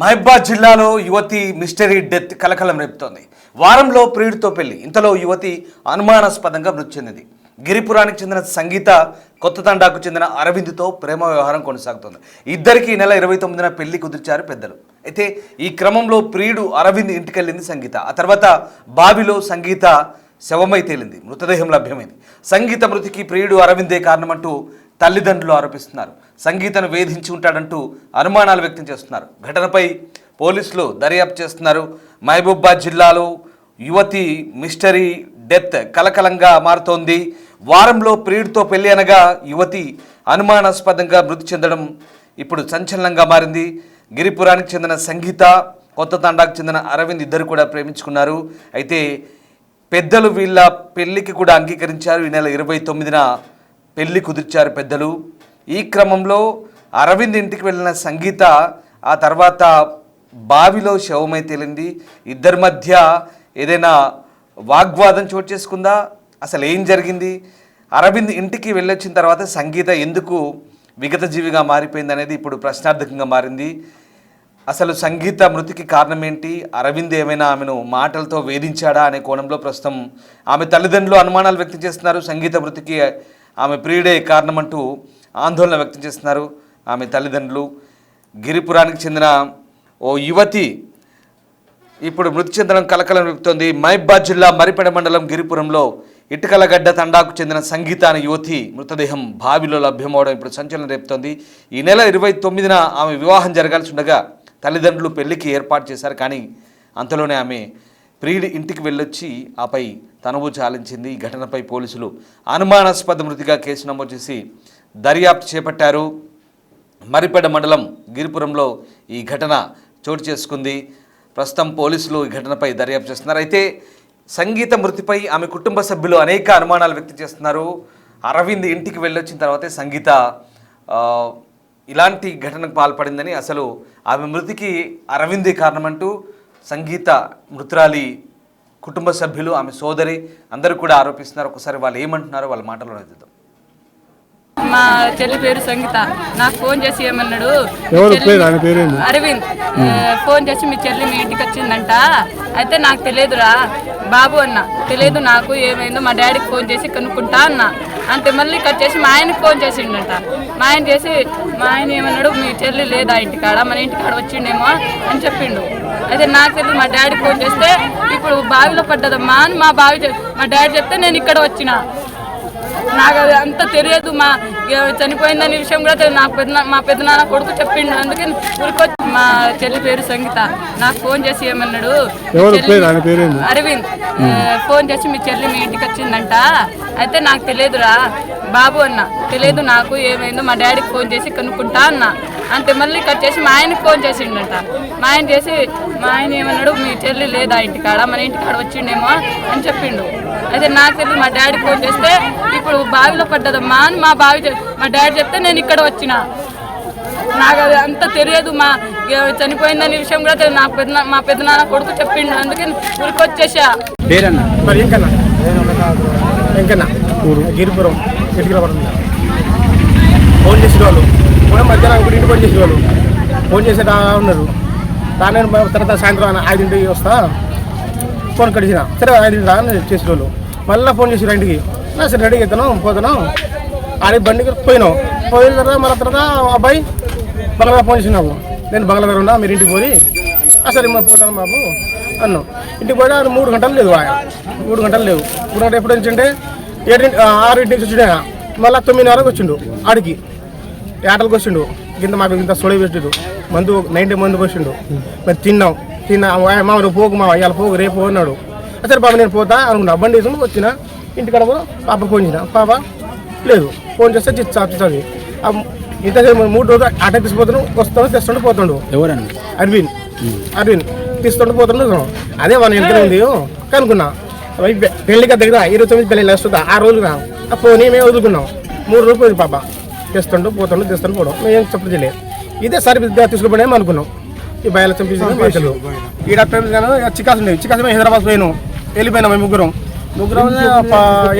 మహబూబాబాద్ జిల్లాలో యువతి mystery death కలకలం రేపుతోంది. వారంలో ప్రియుడితో పెళ్లి. ఇంతలో యువతి అనుమానాస్పదంగా మృతి చెందింది. గిరిపురానికి చెందిన సంగీత కొత్త తండాకు చెందిన అరవింద్తో ప్రేమ వ్యవహారం కొనసాగుతోంది. ఇద్దరికి ఈ నెల 29న పెళ్లి కుదిర్చారు పెద్దలు. అయితే ఈ క్రమంలో ప్రియుడు అరవింద్ ఇంటికెళ్ళింది సంగీత. ఆ తర్వాత బావిలో సంగీత శవమై తేలింది. మృతదేహం లభ్యమైంది. సంగీత మృతికి ప్రియుడు అరవిందే కారణమంటూ తల్లిదండ్రులు ఆరోపిస్తున్నారు. సంగీతను వేధించి ఉంటాడంటూ అనుమానాలు వ్యక్తం చేస్తున్నారు. ఘటనపై పోలీసులు దర్యాప్తు చేస్తున్నారు. మహబూబాబాద్ జిల్లాలో యువతి మిస్టరీ డెత్ కలకలంగా మారుతోంది. వారంలో ప్రియుడితో పెళ్లి అనగా యువతి అనుమానాస్పదంగా మృతి చెందడం ఇప్పుడు సంచలనంగా మారింది. గిరిపురానికి చెందిన సంగీత, కొత్త తండాకు చెందిన అరవింద్ ఇద్దరు కూడా ప్రేమించుకున్నారు. అయితే పెద్దలు వీళ్ళ పెళ్లికి కూడా అంగీకరించారు. ఈ నెల 29న పెళ్లి కుదిర్చారు పెద్దలు. ఈ క్రమంలో అరవింద్ ఇంటికి వెళ్ళిన సంగీత ఆ తర్వాత బావిలో శవమై తేలింది. ఇద్దరి మధ్య ఏదైనా వాగ్వాదం చోటు చేసుకుందా? అసలు ఏం జరిగింది? అరవింద్ ఇంటికి వెళ్ళొచ్చిన తర్వాత సంగీత ఎందుకు విగతజీవిగా మారిపోయింది అనేది ఇప్పుడు ప్రశ్నార్థకంగా మారింది. అసలు సంగీత మృతికి కారణం ఏంటి? అరవింద్ ఏమైనా ఆమెను మాటలతో వేధించాడా అనే కోణంలో ప్రస్తుతం ఆమె తల్లిదండ్రులు అనుమానాలు వ్యక్తం చేస్తున్నారు. సంగీత మృతికి ఆమె ప్రియుడే కారణమంటూ ఆందోళన వ్యక్తం చేస్తున్నారు ఆమె తల్లిదండ్రులు. గిరిపురానికి చెందిన ఓ యువతి ఇప్పుడు మృతి చెందడం కలకలం రేపుతోంది. మహబూబాబాద్ జిల్లా మరిపెడ మండలం గిరిపురంలో ఇటుకలగడ్డ తండాకు చెందిన సంగీత అనే యువతి మృతదేహం బావిలో లభ్యమవడం ఇప్పుడు సంచలనం రేపుతోంది. ఈ నెల 29న ఆమె వివాహం జరగాల్సి ఉండగా తల్లిదండ్రులు పెళ్లికి ఏర్పాటు చేశారు. కానీ అంతలోనే ఆమె ప్రియుడి ఇంటికి వెళ్ళొచ్చి ఆపై తనువు చాలించింది. ఈ ఘటనపై పోలీసులు అనుమానాస్పద మృతిగా కేసు నమోదు చేసి దర్యాప్తు చేపట్టారు. మరిపెడ మండలం గిరిపురంలో ఈ ఘటన చోటు చేసుకుంది. ప్రస్తుతం పోలీసులు ఈ ఘటనపై దర్యాప్తు చేస్తున్నారు. అయితే సంగీత మృతిపై ఆమె కుటుంబ సభ్యులు అనేక అనుమానాలు వ్యక్తం చేస్తున్నారు. అరవింద్ ఇంటికి వెళ్ళొచ్చిన తర్వాతే సంగీత ఇలాంటి ఘటనకు పాల్పడిందని, అసలు ఆమె మృతికి అరవిందే కారణమంటూ సంగీత మృతురాలి కుటుంబ సభ్యులు, ఆమె సోదరి అందరూ కూడా ఆరోపిస్తున్నారు. ఒకసారి వాళ్ళు ఏమంటున్నారో వాళ్ళ మాటలోనే చూద్దాం. మా చెల్లి పేరు సంగీత. నాకు ఫోన్ చేసి ఏమన్నాడు, అరవింద్ ఫోన్ చేసి మీ చెల్లి మీ ఇంటికి వచ్చిందంట. అయితే నాకు తెలియదురా బాబు అన్న, తెలియదు నాకు, ఏమైందో మా డాడీకి ఫోన్ చేసి కనుక్కుంటా అన్న. అంతే మళ్ళీ కట్ చేసి మా ఆయనకి ఫోన్ చేసిండంట. మా ఆయన ఏమన్నాడు, మీ చెల్లి లేదా ఇంటికాడ, మన ఇంటికాడ వచ్చిండేమో అని చెప్పిండు. అయితే నాకు తెలియదు, మా డాడీకి ఫోన్ చేస్తే ఇప్పుడు బావిలో పడ్డదమ్మా అని మా డాడీ చెప్తే నేను ఇక్కడ వచ్చిన. నాకు అది అంతా తెలియదు, మా చనిపోయిందనే విషయం కూడా తెలియదు. మా పెద్దనాన్న కొడుకు చెప్పిండు. అందుకని ఊరికొచ్చి మా చెల్లి పేరు సంగీత. నాకు ఫోన్ చేసి ఏమన్నాడు, అరవింద్ ఫోన్ చేసి మీ చెల్లి మీ ఇంటికి వచ్చిందంట. అయితే నాకు తెలియదురా బాబు అన్న, తెలియదు నాకు, ఏమైందో మా డాడీకి ఫోన్ చేసి కనుక్కుంటా అన్న. అంతే మళ్ళీ కట్ చేసి మా ఆయనకి ఫోన్ చేసిండంట. మా ఆయన ఏమన్నాడు, మీ చెల్లి లేదా ఇంటికాడ, మన ఇంటికాడ వచ్చిండేమో అని చెప్పిండు. అయితే నాకు తెలియదు, మా డాడీకి ఫోన్ చేస్తే ఇప్పుడు బావిలో పడ్డదమ్మా అని మా డాడీ చెప్తే నేను ఇక్కడ వచ్చిన. నాకు అది అంతా తెలియదు, మా చనిపోయిందనే విషయం కూడా తెలియదు. మా పెద్దనాన్న కొడుకు చెప్పిండు. అందుకని ఊరికొచ్చేసా. గిరిపురం ఫోన్ చేసిన వాళ్ళు కూడా మధ్యాహ్నం ఇంటికి ఫోన్ చేసిన వాళ్ళు ఫోన్ చేసేట ఉన్నారు. దాని తర్వాత సాయంత్రం 5ంటికి వస్తా ఫోన్ కడిచిన. సరే 5ంటికి రా చేసిన వాళ్ళు మళ్ళీ ఫోన్ చేసిరు ఇంటికి. సరే రెడీకి పోతున్నాం ఆడి బండికి పోయిన తర్వాత మళ్ళీ తర్వాత అబ్బాయి బంగ్లా ఫోన్ చేసినావు, నేను బంగ్లా దగ్గర ఉన్నా, మీరు ఇంటికి పోయి సరే పోతాను బాబు అన్నాం. ఇంటికి పోయినా 3 గంటలు లేవు. 3 గంటలు లేవు. 3 గంటలు ఎప్పుడు వచ్చింటే 6ంటికి వచ్చిండే. మళ్ళీ 9:30కి వచ్చిండు. ఆడికి ఏటలకు వచ్చిండు. మాకు ఇంత సొడవ పెట్టిండు. నైట్ మందుకు వచ్చిండు. మరి తిన్నా మా పోకు, మా ఇవాళ పోకు, రేపు అన్నాడు. సరే బాబు నేను పోతా అనుకున్నా. బండి వేసుకుని వచ్చిన. ఇంటికాడ కూడా పాప ఫోన్ చేసిన. పాప లేదు. ఫోన్ చేస్తే చిచ్చాది. ఇంతసేపు 3 రోజులు ఆట తీసుకుపోతున్నాడు. వస్తాడు, తెస్తుండే పోతుండు. ఎవరన్నా? అరవింద్ తీసుకుంటూ పోతుండు. అదే వాళ్ళ ఎంత ఉంది కనుక్కున్నా. పెళ్లికి దగ్గర 29 పెళ్లి వస్తుందా 6 రోజులుగా ఆ ఫోన్ మేము వదులుకున్నాం. 3 రోజులు పోయింది పాప. తెస్తుంటూ పోవడం మేము చెప్పడం తెలియదు. ఇదే సరే తీసుకుపోయాము అనుకున్నాం. ఈ బయలు చంపించారు. ఈ డాక్టర్ చికాసు ఉండేవి. చికాసు హైదరాబాద్ పోయాను. వెళ్ళిపోయినాం మేము ముగ్గురం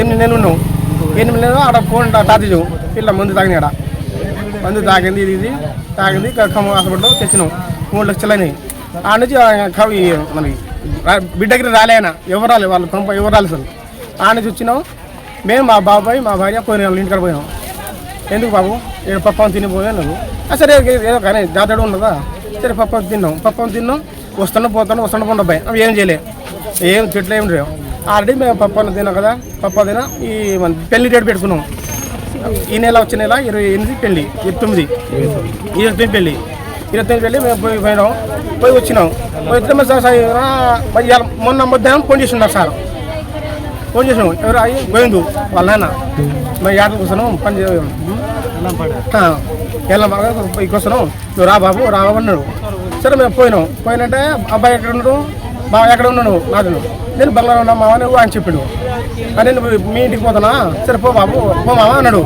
8 నెలలు ఉన్నాం. 8 నెలలు ఆడ ఫోన్ తాతీజు ఇలా మందు తాగినాడ. మందు తాగింది ఇది తాగింది హాస్పిటల్లో తెచ్చినాం. 3 లక్షలని ఆ నుంచి మన బిడ్డకి రాలే ఆయన ఎవరు రాలే వాళ్ళు ఎవరు రాలేదు అసలు ఆ నుంచి వచ్చినాం మేము మా బాబాయ్ మా భార్య పోయిన వాళ్ళు ఇంటికాడ పోయినాం. ఎందుకు బాబు నేను పప్పని తినిపోయాను సరే ఏదో కానీ జాతర ఉన్నదా సరే పప్పని తిన్నాం వస్తాను పోండి అబ్బాయి అవి ఏం చేయలే ఏం చెట్లు ఏం లేవు ఆల్రెడీ మేము పప్పని తిన్నాం కదా పప్ప తిన్నా ఈ పెళ్లి డేట్ పెట్టుకున్నాం. ఈ నెల వచ్చే నెల 28 పెళ్ళి 29 పెళ్ళి 29 పెళ్ళి మేము పోయి వచ్చినాం. పోయి సార్ మొన్న మధ్యాహ్నం ఫోన్ చేస్తున్నారు సార్ ఫోన్ చేసాం ఎవరు అయ్యి గోవిందు వాళ్ళ నాన్న మేము యాటలు కూర్చున్నాం పని వస్తున్నాం నువ్వు రా బాబు అన్నాడు. సరే మేము పోయినంటే అబ్బాయి ఎక్కడ ఉన్నాడు బాబా ఎక్కడ ఉన్నాడు నాకు నేను బంగ్లాలో ఉన్నా మావా నువ్వు అని చెప్పాడు. నేను మీ ఇంటికి పోతున్నా సరే పో బాబు పో మావా అన్నాడు.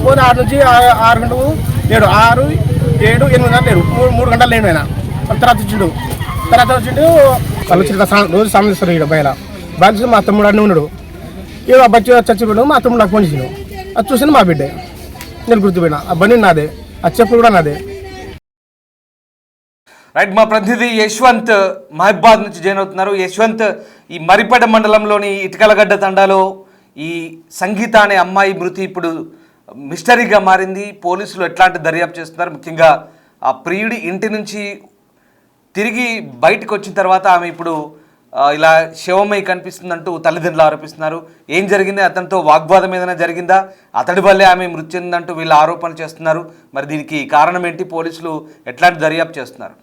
పోతే 6 నుంచి 6 గంటలు 7 6 7 8 గంటలు లేరు 3 గంటలు లేడు ఆయన. తర్వాత వచ్చిండు వాళ్ళు వచ్చి రోజు సామర్థిస్తారు ఇక్కడ బయట మా తమ్ముడు అన్నీ ఉన్నాడు. ఏదో ఆ బచ్చి చచ్చిపోయాడు మా తమ్ముడు నాకు ఫోన్ చేసాడు. అది చూసిన మా బిడ్డే నేను గుర్తుపోయినా ఆ బండి నాదే ఆ చెప్పులు కూడా నాదే. రైట్ మా ప్రతినిధి యశ్వంత్ మహబాద్ నుంచి జాయిన్ అవుతున్నారు. యశ్వంత్ ఈ మరిపేట మండలంలోని ఇటుకలగడ్డ తండాలో ఈ సంగీత అనే అమ్మాయి మృతి ఇప్పుడు మిస్టరీగా మారింది. పోలీసులు ఎట్లాంటి దర్యాప్తు చేస్తున్నారు? ముఖ్యంగా ఆ ప్రియుడి ఇంటి నుంచి తిరిగి బయటకు వచ్చిన తర్వాత ఆమె ఇప్పుడు ఇలా శవమై కనిపిస్తుందంటూ తల్లిదండ్రులు ఆరోపిస్తున్నారు. ఏం జరిగింది? అతనితో వాగ్వాదం ఏదైనా జరిగిందా? అతడి వల్లే ఆమె మృతి చెందిందంటూ వీళ్ళు ఆరోపణలు చేస్తున్నారు. మరి దీనికి కారణం ఏంటి? పోలీసులు ఎట్లాంటి దర్యాప్తు చేస్తున్నారు?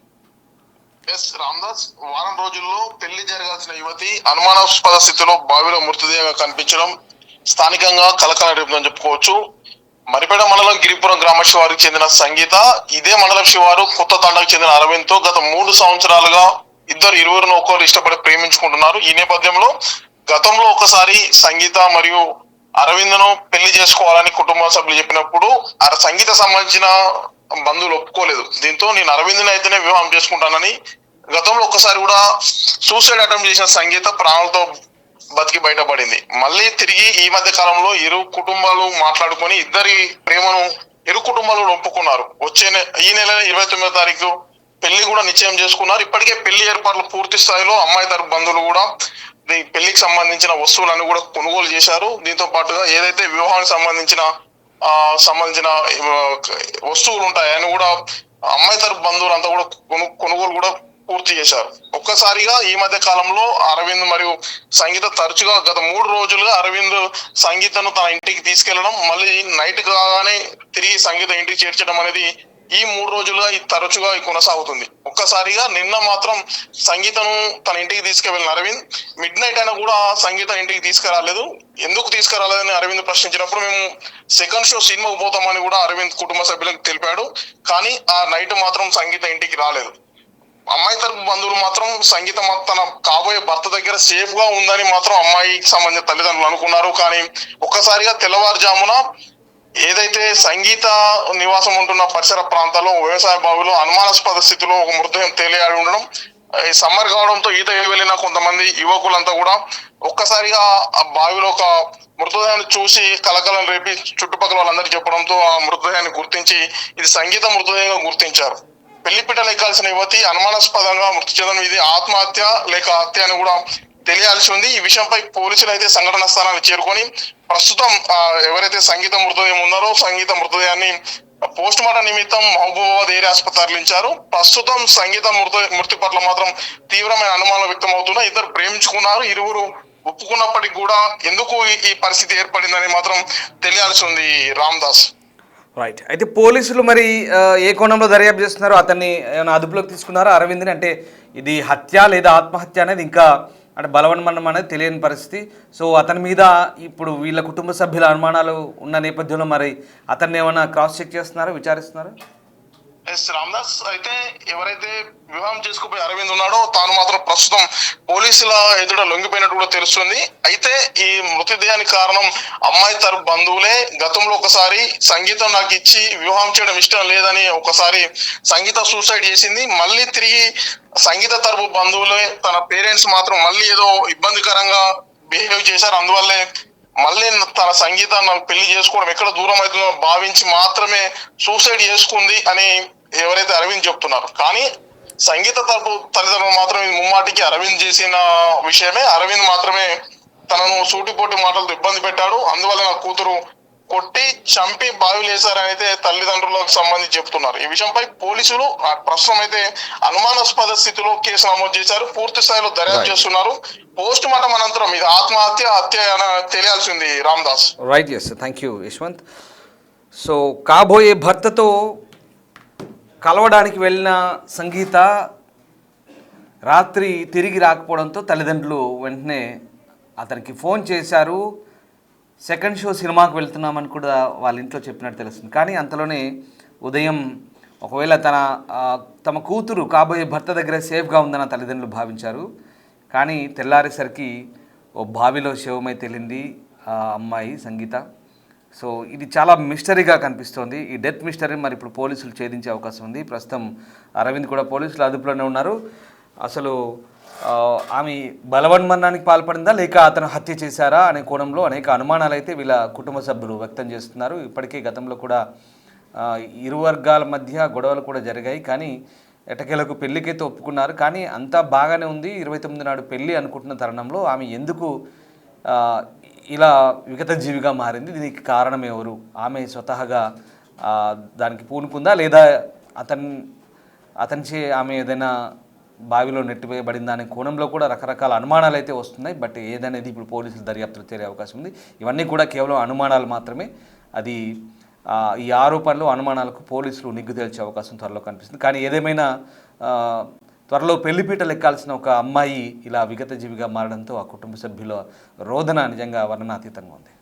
రామ్దాస్, వారం రోజుల్లో పెళ్లి జరగాల్సిన యువతి అనుమానాస్పద స్థితిలో బావిలో మృతదేహంగా కనిపించడం స్థానికంగా కలకలం రేపుదని చెప్పుకోవచ్చు. మరిపేట మండలం గిరిపురం గ్రామ శివారికి చెందిన సంగీత ఇదే మండలం శివారు కొత్త తండకు చెందిన అరవింద్ తో గత 3 సంవత్సరాలుగా ఇరువురిని ఒకరు ఇష్టపడి ప్రేమించుకుంటున్నారు. ఈ నేపథ్యంలో గతంలో ఒకసారి సంగీత మరియు అరవింద్ను పెళ్లి చేసుకోవాలని కుటుంబ సభ్యులు చెప్పినప్పుడు సంగీత సంబంధించిన బంధువులు ఒప్పుకోలేదు. దీంతో నేను అరవింద్ని అయితేనే వివాహం చేసుకుంటానని గతంలో ఒకసారి కూడా సూసైడ్ అటెంప్ట్ చేసిన సంగీత ప్రాణాలతో బతికి బయటపడింది. మళ్ళీ తిరిగి ఈ మధ్య కాలంలో ఇరు కుటుంబాలు మాట్లాడుకొని ఇద్దరి ప్రేమను ఇరు కుటుంబాలు ఒప్పుకున్నారు. ఈ నెల 29వ తారీఖు పెళ్లి కూడా నిశ్చయం చేసుకున్నారు. ఇప్పటికే పెళ్లి ఏర్పాట్లు పూర్తి స్థాయిలో అమ్మాయి తరపు బంధువులు కూడా పెళ్లికి సంబంధించిన వస్తువులను కూడా కొనుగోలు చేశారు. దీంతో పాటుగా ఏదైతే వివాహానికి సంబంధించిన వస్తువులు ఉంటాయని కూడా అమ్మాయి తరపు బంధువులు అంతా కూడా కొనుగోలు కూడా పూర్తి చేశారు. ఒక్కసారిగా ఈ మధ్య కాలంలో అరవింద్ మరియు సంగీత తరచుగా గత 3 రోజులుగా అరవింద్ సంగీతను తన ఇంటికి తీసుకెళ్లడం, మళ్ళీ నైట్ కాగానే తిరిగి సంగీత ఇంటికి చేర్చడం అనేది ఈ 3 రోజులుగా తరచుగా కొనసాగుతుంది. ఒక్కసారిగా నిన్న మాత్రం సంగీతను తన ఇంటికి తీసుకువెళ్ళిన అరవింద్ మిడ్ నైట్ అయినా కూడా సంగీత ఇంటికి తీసుకురాలేదు. ఎందుకు తీసుకురాలేదని అరవింద్ ప్రశ్నించినప్పుడు మేము సెకండ్ షో సినిమాకు పోతామని కూడా అరవింద్ కుటుంబ సభ్యులకు తెలిపాడు. కానీ ఆ నైట్ మాత్రం సంగీత ఇంటికి రాలేదు. అమ్మాయి తరపు బంధువులు మాత్రం సంగీత తన కాబోయే భర్త దగ్గర సేఫ్ గా ఉందని మాత్రం అమ్మాయికి సంబంధించిన తల్లిదండ్రులు అనుకున్నారు. కానీ ఒక్కసారిగా తెల్లవారుజామున ఏదైతే సంగీత నివాసం ఉంటున్న పరిసర ప్రాంతాల్లో వ్యవసాయ బావిలో అనుమానాస్పద స్థితిలో ఒక మృతదేహం తేలియాడి ఉండడం, ఈ సమ్మర్ కావడంతో ఈత వెళ్ళిన కొంతమంది యువకులంతా కూడా ఒక్కసారిగా ఆ బావిలో ఒక మృతదేహాన్ని చూసి కలకలం రేపి చుట్టుపక్కల వాళ్ళందరికీ చెప్పడంతో ఆ మృతదేహాన్ని గుర్తించి ఇది సంగీత మృతదేహంగా గుర్తించారు. పెళ్లిపీటలు ఎక్కాల్సిన యువతి అనుమానాస్పదంగా మృతి చెందడం ఇది ఆత్మహత్య లేక హత్య అని కూడా తెలియాల్సి ఉంది. ఈ విషయంపై పోలీసులు అయితే సంఘటన స్థానానికి చేరుకొని ప్రస్తుతం ఎవరైతే సంగీత మృతదేహం ఉన్నారో సంగీత మృతదేహాన్ని పోస్ట్ మార్టం నిమిత్తం మహబూబాబాద్ ఏరియా ఆసుపత్రి తరలించారు. ప్రస్తుతం సంగీత మృతి పట్ల మాత్రం తీవ్రమైన అనుమానాలు వ్యక్తం అవుతున్నాయి. ఇద్దరు ప్రేమించుకున్నారు, ఇరువురు ఒప్పుకున్నప్పటికీ కూడా ఎందుకు ఈ పరిస్థితి ఏర్పడిందని మాత్రం తెలియాల్సి ఉంది. రామ్దాస్, రైట్. అయితే పోలీసులు మరి ఏ కోణంలో దర్యాప్తు చేస్తున్నారు? అతన్ని ఏమైనా అదుపులోకి తీసుకున్నారా అరవింద్ని? అంటే ఇది హత్య లేదా ఆత్మహత్య అనేది ఇంకా అంటే బలవన్మరణం అనేది తెలియని పరిస్థితి. సో అతని మీద ఇప్పుడు వీళ్ళ కుటుంబ సభ్యుల అనుమానాలు ఉన్న నేపథ్యంలో మరి అతన్ని ఏమైనా క్రాస్ చెక్ చేస్తున్నారా, విచారిస్తున్నారా? రామ్దాస్, అయితే ఎవరైతే వివాహం చేసుకుపోయి అరవింద్ ఉన్నాడో తాను మాత్రం ప్రస్తుతం పోలీసుల ఎదుట లొంగిపోయినట్టు కూడా తెలుస్తుంది. అయితే ఈ మృతదేహానికి కారణం అమ్మాయి తరపు బంధువులే. గతంలో ఒకసారి సంగీతం నాకు ఇచ్చి వివాహం చేయడం ఇష్టం లేదని ఒకసారి సంగీత సూసైడ్ చేసింది. మళ్ళీ తిరిగి సంగీత తరపు బంధువులే తన పేరెంట్స్ మాత్రం మళ్ళీ ఏదో ఇబ్బందికరంగా బిహేవ్ చేశారు. అందువల్లే మళ్ళీ తన సంగీతాన్ని పెళ్లి చేసుకోవడం ఎక్కడ దూరం అవుతుందో భావించి మాత్రమే సూసైడ్ చేసుకుంది అని ఎవరైతే అరవింద్ చెప్తున్నారు. కానీ సంగీత తరపు తల్లిదండ్రులు మాత్రం ఇది ముమ్మాటికి అరవింద్ చేసిన విషయమే. అరవింద్ మాత్రమే తనను సూటిపోటి మాటలతో ఇబ్బంది పెట్టాడు, అందువల్ల నా కూతురు కొట్టి చంపి బావిలు వేశారని అయితే తల్లిదండ్రులకు సంబంధించి చెప్తున్నారు. ఈ విషయంపై పోలీసులు ప్రస్తుతం అయితే అనుమానాస్పద స్థితిలో కేసు నమోదు చేశారు, పూర్తి స్థాయిలో దర్యాప్తు చేస్తున్నారు. పోస్ట్ మార్టం అనంతరం ఇది ఆత్మహత్య హత్య తెలియాల్సింది Ramdas. Right, yes, thank you Yashwant. So కాబోయే భర్తతో కలవడానికి వెళ్ళిన సంగీత రాత్రి తిరిగి రాకపోవడంతో తల్లిదండ్రులు వెంటనే అతనికి ఫోన్ చేశారు. సెకండ్ షో సినిమాకు వెళ్తున్నామని కూడా వాళ్ళ ఇంట్లో చెప్పినట్టు తెలుస్తుంది. కానీ అంతలోనే ఉదయం ఒకవేళ తమ కూతురు కాబోయే భర్త దగ్గర సేఫ్గా ఉందని తల్లిదండ్రులు భావించారు. కానీ తెల్లారేసరికి ఓ బావిలో శవమై తేలింది ఆ అమ్మాయి సంగీత. సో ఇది చాలా మిస్టరీగా కనిపిస్తోంది. ఈ డెత్ మిస్టరీ మరి ఇప్పుడు పోలీసులు ఛేదించే అవకాశం ఉంది. ప్రస్తుతం అరవింద్ కూడా పోలీసులు అదుపులోనే ఉన్నారు. అసలు ఆమె బలవన్మరణానికి పాల్పడిందా లేక అతను హత్య చేశారా అనే కోణంలో అనేక అనుమానాలు అయితే వీళ్ళ కుటుంబ సభ్యులు వ్యక్తం చేస్తున్నారు. ఇప్పటికే గతంలో కూడా ఇరు వర్గాల మధ్య గొడవలు కూడా జరిగాయి. కానీ ఎటకేలకు పెళ్లికైతే ఒప్పుకున్నారు. కానీ అంతా బాగానే ఉంది. 29 నాడు పెళ్ళి అనుకుంటున్న తరుణంలో ఆమె ఎందుకు ఇలా విగత జీవిగా మారింది, దీనికి కారణం ఎవరు, ఆమె స్వతహాగా దానికి పూనుకుందా లేదా అతనిచే ఆమె ఏదైనా బావిలో నెట్టివేయబడిందా అనే కోణంలో కూడా రకరకాల అనుమానాలు అయితే వస్తున్నాయి. బట్ ఏదనేది ఇప్పుడు పోలీసులు దర్యాప్తులు చేరే అవకాశం ఉంది. ఇవన్నీ కూడా కేవలం అనుమానాలు మాత్రమే. అది ఈ ఆరోపణలు అనుమానాలకు పోలీసులు నిగ్గు తేల్చే అవకాశం త్వరలో కనిపిస్తుంది. కానీ ఏదేమైనా త్వరలో పెళ్లిపీటలు ఎక్కాల్సిన ఒక అమ్మాయి ఇలా విగత జీవిగా మారడంతో ఆ కుటుంబ సభ్యుల రోదన నిజంగా వర్ణనాతీతంగా ఉంది.